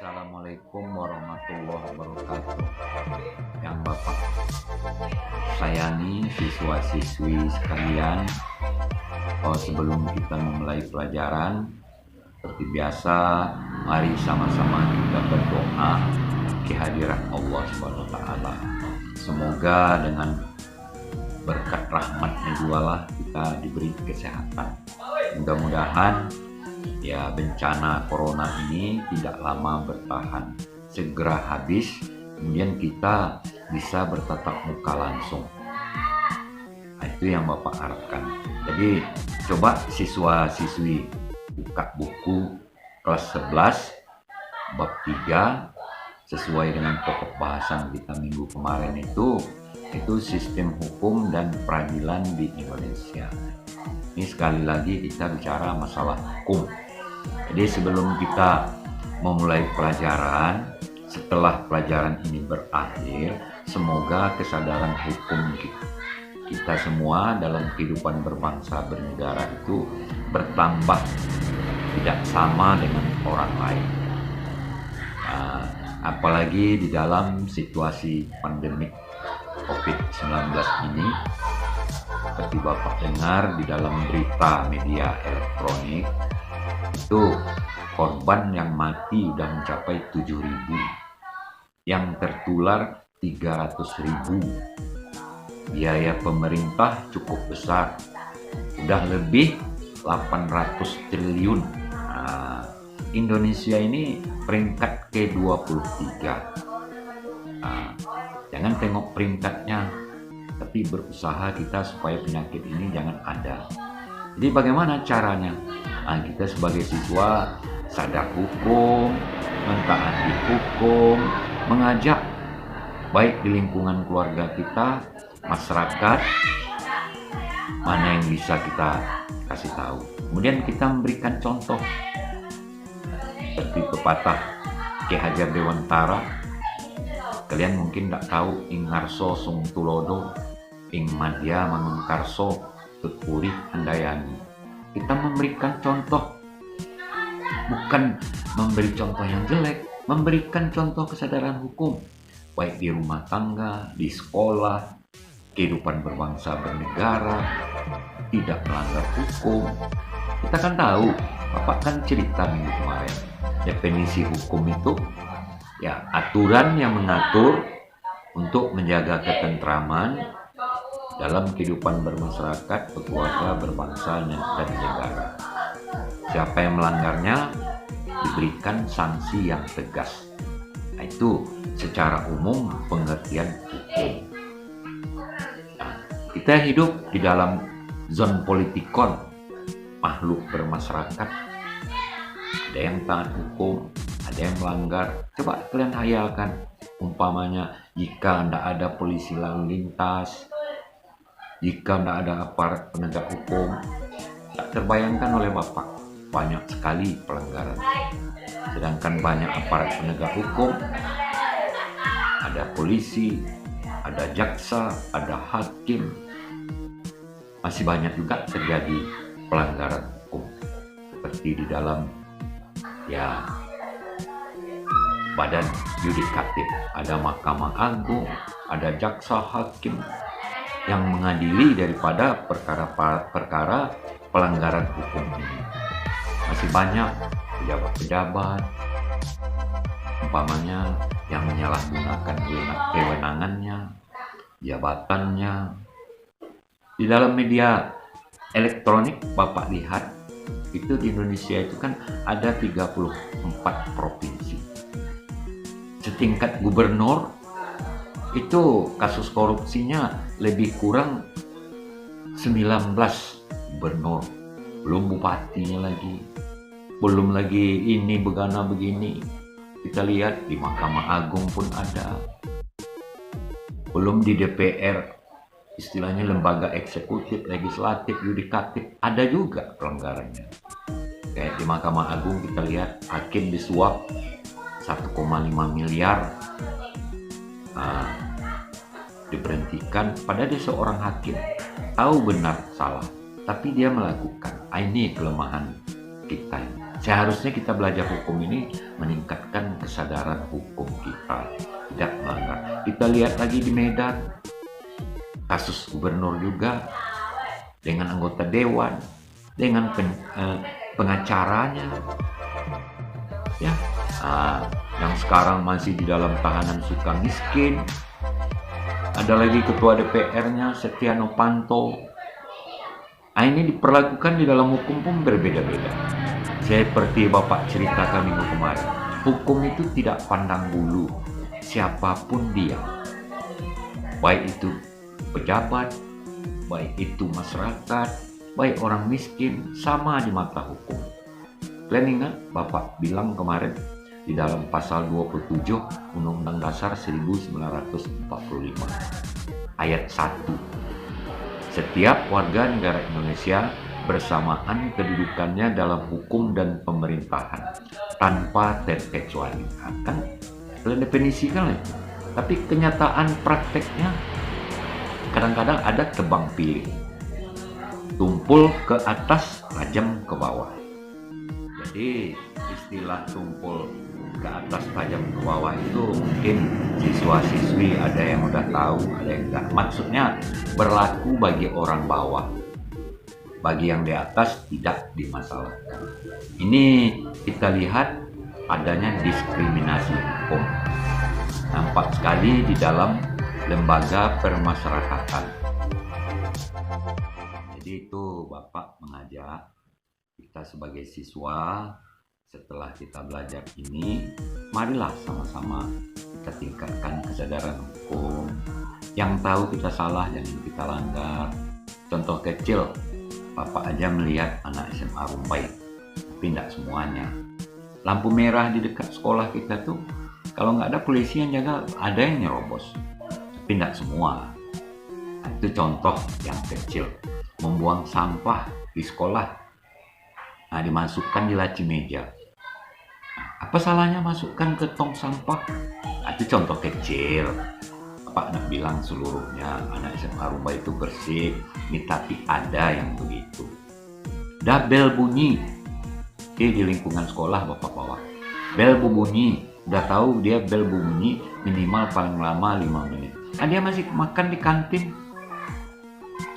Assalamualaikum warahmatullahi wabarakatuh. Yang Bapak sayangi siswa-siswi sekalian, sebelum kita memulai pelajaran, seperti biasa, mari sama-sama kita berdoa kehadiran Allah Subhanahu wa taala. Semoga dengan berkat rahmatnya jualah kita diberi kesehatan. Mudah-mudahan ya bencana corona ini tidak lama bertahan, segera habis, kemudian kita bisa bertatap muka langsung. Nah, itu yang Bapak harapkan. Jadi coba siswa-siswi buka buku kelas 11 bab 3 sesuai dengan pokok bahasan kita minggu kemarin itu sistem hukum dan peradilan di Indonesia. Ini sekali lagi kita bicara masalah hukum. Jadi sebelum kita memulai pelajaran, setelah pelajaran ini berakhir, semoga kesadaran hukum kita semua dalam kehidupan berbangsa bernegara itu bertambah, tidak sama dengan orang lain. Nah, apalagi di dalam situasi pandemik COVID-19 ini, seperti Bapak dengar di dalam berita media elektronik, itu korban yang mati udah mencapai 7.000, yang tertular 300.000. Biaya pemerintah cukup besar, udah lebih 800 triliun. Nah, Indonesia ini peringkat ke-23. Nah, jangan tengok peringkatnya, tapi berusaha kita supaya penyakit ini jangan ada. Jadi bagaimana caranya? Nah, kita sebagai siswa sadar hukum, mentaati hukum, mengajak baik di lingkungan keluarga kita, masyarakat, mana yang bisa kita kasih tahu. Kemudian kita memberikan contoh seperti pepatah Ki Hajar Dewantara. Kalian mungkin tidak tahu, ing ngarso sung tulodo, ing madya mangungkarso tutpurih handayani. Kita memberikan contoh, bukan memberi contoh yang jelek, memberikan contoh kesadaran hukum, baik di rumah tangga, di sekolah, kehidupan berbangsa bernegara, tidak melanggar hukum. Kita kan tahu, Bapak kan cerita minggu kemarin, definisi hukum itu ya aturan yang mengatur untuk menjaga ketentraman dalam kehidupan bermasyarakat, berkeluarga, berbangsa, dan negara. Siapa yang melanggarnya diberikan sanksi yang tegas. Nah, itu secara umum pengertian hukum. Nah, kita hidup di dalam zon politikon, makhluk bermasyarakat. Ada yang taat hukum, ada yang melanggar. Coba kalian hayalkan, umpamanya jika tidak ada polisi lalu lintas, jika tidak ada aparat penegak hukum, tak terbayangkan oleh Bapak banyak sekali pelanggaran. Sedangkan banyak aparat penegak hukum, ada polisi, ada jaksa, ada hakim, masih banyak juga terjadi pelanggaran hukum. Seperti di dalam ya badan yudikatif, ada Mahkamah Agung, ada jaksa, hakim yang mengadili daripada perkara-perkara pelanggaran hukum ini. Masih banyak pejabat-pejabat umpamanya yang menyalahgunakan kewenangannya, jabatannya. Di dalam media elektronik Bapak lihat, itu di Indonesia itu kan ada 34 provinsi. Setingkat gubernur itu kasus korupsinya lebih kurang 19 gubernur, belum bupatinya lagi, belum lagi ini begana begini. Kita lihat di Mahkamah Agung pun ada, belum di DPR, istilahnya lembaga eksekutif, legislatif, yudikatif, ada juga pelanggarannya. Kayak di Mahkamah Agung kita lihat hakim disuap 1,5 miliar. Nah, diberhentikan, pada dia seorang hakim tahu benar salah, tapi dia melakukan. Ini kelemahan kita. Seharusnya kita belajar hukum ini meningkatkan kesadaran hukum kita, tidak melanggar. Kita lihat lagi di Medan, kasus gubernur juga, dengan anggota dewan, dengan pengacaranya, ya, yang sekarang masih di dalam tahanan suka miskin. Ada lagi ketua DPR-nya Setia Novanto. Ini diperlakukan di dalam hukum pun berbeda-beda. Seperti Bapak ceritakan minggu kemarin, hukum itu tidak pandang bulu, siapapun dia, baik itu pejabat, baik itu masyarakat, baik orang miskin, sama di mata hukum. Kalian ingat Bapak bilang kemarin di dalam pasal 27 Undang-Undang Dasar 1945 ayat 1, setiap warga negara Indonesia bersamaan kedudukannya dalam hukum dan pemerintahan tanpa terkecuali. Kan kalian definisikan itu, tapi kenyataan prakteknya kadang-kadang ada tebang pilih, tumpul ke atas, tajam ke bawah. Jadi istilah tumpul ke atas, tajam ke bawah itu mungkin siswa-siswi ada yang udah tahu, ada yang enggak. Maksudnya berlaku bagi orang bawah, bagi yang di atas tidak dimasalahkan. Ini kita lihat adanya diskriminasi hukum, nampak sekali di dalam lembaga permasyarakatan. Jadi itu Bapak mengajak kita sebagai siswa, setelah kita belajar ini, marilah sama-sama kita tingkatkan kesadaran hukum. Yang tahu kita salah jangan kita langgar. Contoh kecil, Bapak aja melihat anak SMA Rumbai, tapi tidak semuanya. Lampu merah di dekat sekolah kita tuh, kalau nggak ada polisi yang jaga, ada yang nyerobos, tapi tidak semua. Itu contoh yang kecil. Membuang sampah di sekolah, dimasukkan di laci meja. Apa salahnya masukkan ke tong sampah? Itu contoh kecil. Bapak nak bilang seluruhnya anak SMA Rumbai itu bersih, ini tapi ada yang begitu. Dah bel bunyi, di lingkungan sekolah Bapak bawa. Bel bunyi, udah tahu dia bel bunyi minimal paling lama 5 menit. Dia masih makan di kantin.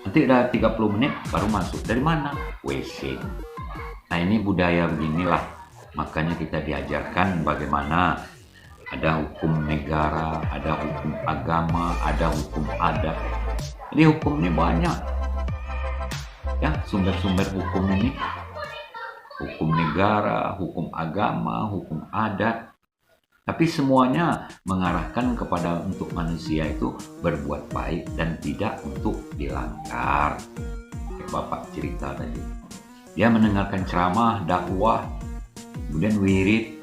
Nanti udah 30 menit baru masuk. Dari mana? WC. Ini budaya beginilah. Makanya kita diajarkan bagaimana ada hukum negara, ada hukum agama, ada hukum adat. Jadi hukum ini banyak. Ya, sumber-sumber hukum ini. Hukum negara, hukum agama, hukum adat. Tapi semuanya mengarahkan kepada untuk manusia itu berbuat baik dan tidak untuk dilanggar. Bapak cerita tadi. Dia mendengarkan ceramah, dakwah, kemudian wirid,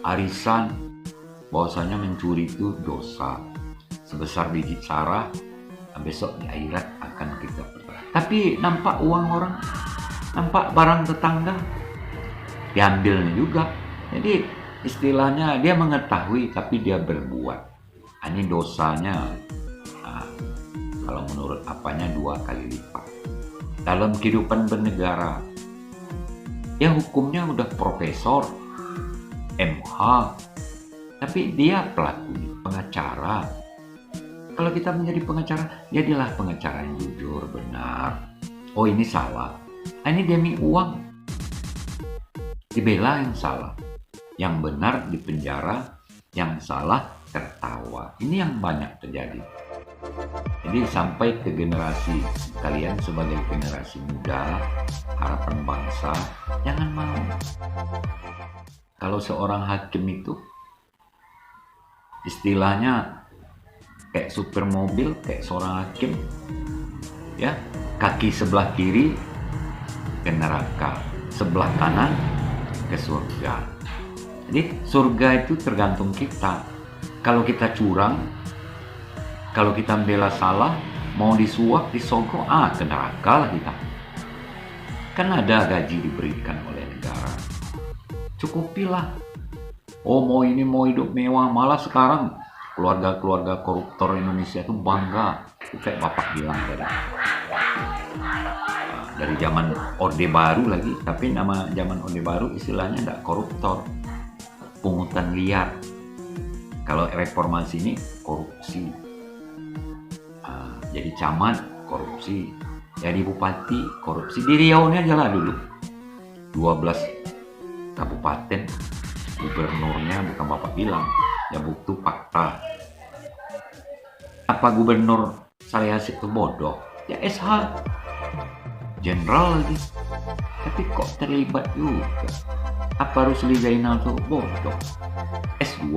arisan, bahwasanya mencuri itu dosa sebesar biji sarah, besok di akhirat akan kita bertanya. Tapi nampak uang orang, nampak barang tetangga, diambilnya juga. Jadi istilahnya dia mengetahui tapi dia berbuat. Ini dosanya, kalau menurut apanya 2 kali lipat. Dalam kehidupan bernegara, ya hukumnya udah profesor, MH, tapi dia pelaku pengacara. Kalau kita menjadi pengacara, jadilah pengacara yang jujur, benar. Oh ini salah, ini demi uang, dibela yang salah, yang benar dipenjara, yang salah tertawa. Ini yang banyak terjadi. Jadi sampai ke generasi kalian sebagai generasi muda, harapan bangsa, jangan mau. Kalau seorang hakim itu istilahnya kayak super mobil, kayak seorang hakim, ya, kaki sebelah kiri ke neraka, sebelah kanan ke surga. Jadi surga itu tergantung kita. Kalau kita curang, kalau kita membela salah, mau disuap, disogok, ke neraka lah kita. Kan ada gaji diberikan oleh negara. Cukupilah. Oh mau ini mau hidup mewah, malah sekarang keluarga-keluarga koruptor Indonesia itu bangga. Itu kayak Bapak bilang tadi. dari zaman Orde Baru lagi, tapi nama zaman Orde Baru istilahnya tidak koruptor, pungutan liar. Kalau reformasi ini korupsi. Jadi camat korupsi, jadi bupati korupsi. Di Riau ini aja lah dulu 12 kabupaten, gubernurnya bukan Bapak bilang, ya bukti fakta. Apa gubernur Saleh-Asih itu bodoh? Ya SH jenderal lagi, tapi kok terlibat juga. Apa Rusli Zainal tuh bodoh? S2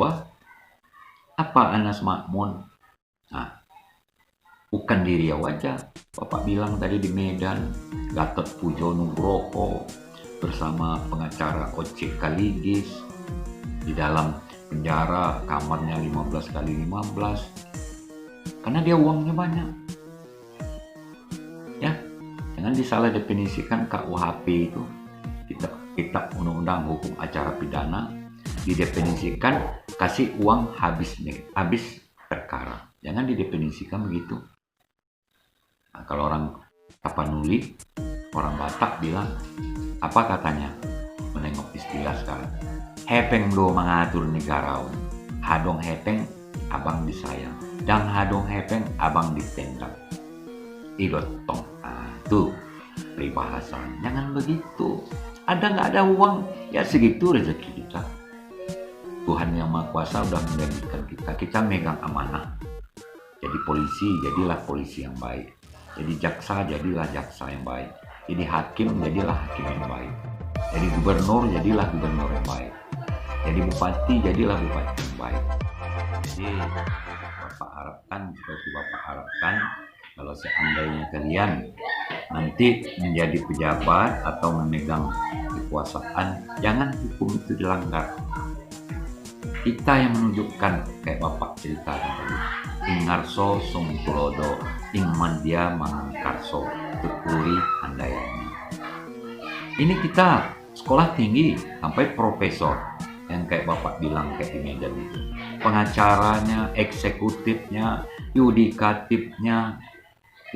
apa Anas Makmun? Nah, bukan di Riau aja. Bapak bilang tadi di Medan, Gatot Pujo Nugroho bersama pengacara Oce Kaligis di dalam penjara, kamarnya 15 kali 15, karena dia uangnya banyak. Ya, jangan disalah definisikan KUHP itu, kitab undang-undang hukum acara pidana, didefinisikan kasih uang habis perkara. Jangan didefinisikan begitu. Nah, kalau orang Tapanuli, orang Batak bilang, apa katanya? Menengok istilah sekarang. Hepeng do mengatur negara. Hadong hepeng, abang disayang. Dan hadong hepeng, abang ditendang. Idotong. Nah, itu peribahasa. Jangan begitu. Ada nggak ada uang, ya segitu rezeki kita. Tuhan Yang Maha Kuasa udah menjanjikan kita megang amanah. Jadi polisi, jadilah polisi yang baik. Jadi jaksa, jadilah jaksa yang baik. Jadi hakim, jadilah hakim yang baik. Jadi gubernur, jadilah gubernur yang baik. Jadi bupati, jadilah bupati yang baik. Jadi Bapak harapkan, seperti Bapak harapkan, kalau seandainya kalian nanti menjadi pejabat atau memegang kekuasaan, jangan hukum itu dilanggar. Kita yang menunjukkan, kayak Bapak cerita tadi, Ingarso Sungtulodo, Ingmandia Mangkarso, Tekuri Handayani. Ini kita sekolah tinggi sampai profesor, yang kayak Bapak bilang kayak di Medan itu. Pengacaranya, eksekutifnya, yudikatifnya,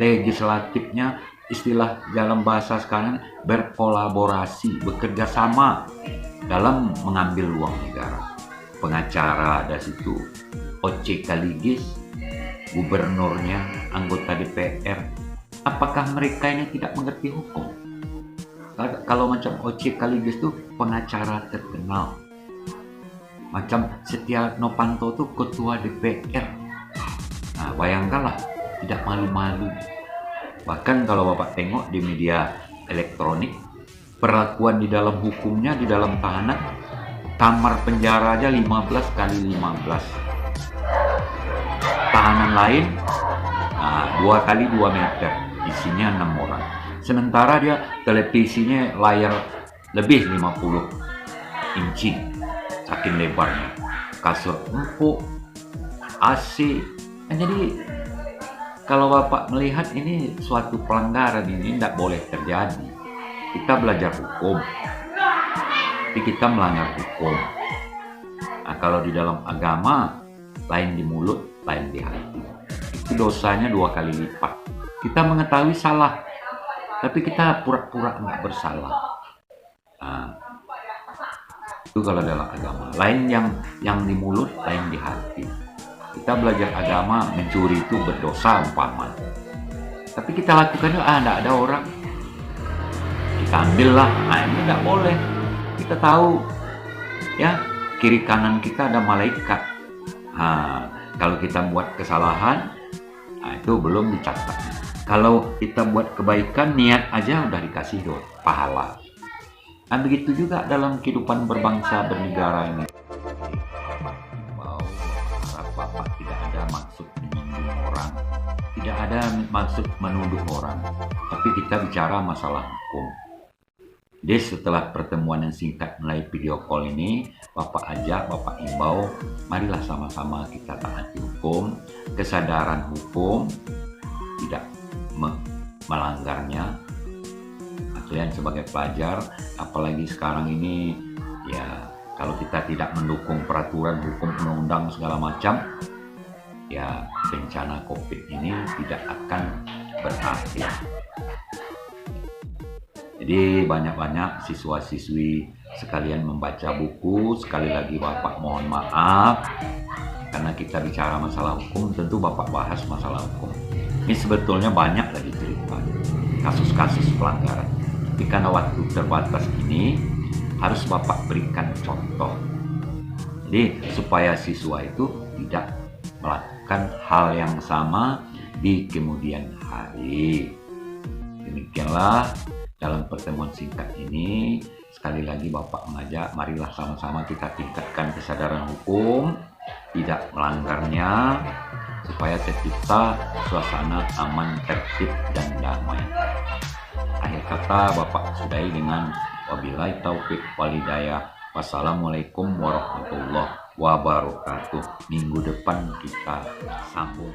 legislatifnya, istilah dalam bahasa sekarang berkolaborasi, bekerja sama dalam mengambil uang negara. Pengacara ada situ, Oce Kaligis, gubernurnya, anggota DPR. Apakah mereka ini tidak mengerti hukum? Kalau macam Oce Kaligis itu pengacara terkenal. Macam Setia Novanto itu ketua DPR. Nah, bayangkanlah, tidak malu-malu. Bahkan kalau Bapak tengok di media elektronik, perlakuan di dalam hukumnya, di dalam tahanan, kamar penjara aja 15 kali 15. Tahanan lain 2 kali 2 meter, isinya 6 orang. Sementara dia televisinya layar lebih 50 inci, saking lebarnya. Kasur empuk, AC. Jadi kalau Bapak melihat ini suatu pelanggaran, ini tidak boleh terjadi. Kita belajar hukum, tapi kita melanggar hukum. Nah, kalau di dalam agama, lain di mulut, lain di hati. Itu dosanya 2 kali lipat. Kita mengetahui salah, tapi kita pura-pura nggak bersalah. Nah, itu kalau dalam agama. Lain yang di mulut, lain di hati. Kita belajar agama, mencuri itu berdosa umpama. Tapi kita lakukan, nggak ada orang. Kita ambil lah, ini nggak boleh. Kita tahu, ya, kiri kanan kita ada malaikat. Kalau kita buat kesalahan, itu belum dicatat. Kalau kita buat kebaikan, niat aja udah dikasih pahala. Nah, begitu juga dalam kehidupan berbangsa bernegara ini. Bapak tidak ada maksud menyinggung orang, tidak ada maksud menuduh orang, tapi kita bicara masalah hukum. Jadi setelah pertemuan yang singkat melalui video call ini, Bapak ajak, Bapak imbau, marilah sama-sama kita taati hukum, kesadaran hukum, tidak melanggarnya. Kalian sebagai pelajar, apalagi sekarang ini, ya kalau kita tidak mendukung peraturan hukum undang-undang segala macam, ya bencana COVID ini tidak akan berakhir. Jadi banyak-banyak siswa-siswi sekalian membaca buku. Sekali lagi Bapak mohon maaf, karena kita bicara masalah hukum, tentu Bapak bahas masalah hukum. Ini sebetulnya banyak lagi cerita, kasus-kasus pelanggaran. Tapi karena waktu terbatas ini, harus Bapak berikan contoh. Jadi supaya siswa itu tidak melakukan hal yang sama di kemudian hari. Demikianlah dalam pertemuan singkat ini, sekali lagi Bapak mengajak, marilah sama-sama kita tingkatkan kesadaran hukum, tidak melanggarnya, supaya tercipta suasana aman, tertib, dan damai. Akhir kata Bapak sudahi dengan wabillahi taufik wal hidayah. Wassalamualaikum warahmatullahi wabarakatuh. Minggu depan kita sambung.